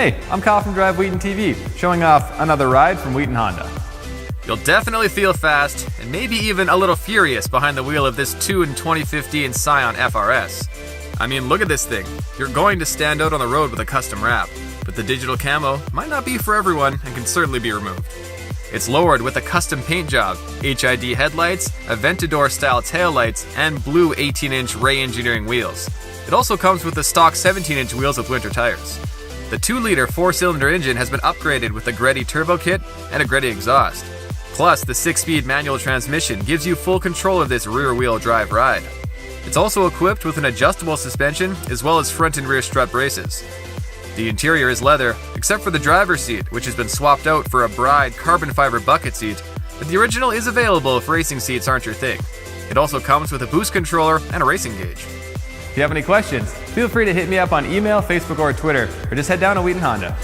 Hey, I'm Kyle from Drive Wheaton TV, showing off another ride from Wheaton Honda. You'll definitely feel fast, and maybe even a little furious behind the wheel of this 2015 Scion FR-S. I mean, look at this thing. You're going to stand out on the road with a custom wrap, but the digital camo might not be for everyone and can certainly be removed. It's lowered with a custom paint job, HID headlights, Aventado-style taillights, and blue 18-inch Ray Engineering wheels. It also comes with the stock 17-inch wheels with winter tires. The 2-liter 4-cylinder engine has been upgraded with a Greddy turbo kit and a Greddy exhaust. Plus, the 6-speed manual transmission gives you full control of this rear-wheel drive ride. It's also equipped with an adjustable suspension as well as front and rear strut braces. The interior is leather, except for the driver's seat, which has been swapped out for a Bride carbon fiber bucket seat, but the original is available if racing seats aren't your thing. It also comes with a boost controller and a racing gauge. If you have any questions, feel free to hit me up on email, Facebook, or Twitter, or just head down to Wheaton Honda.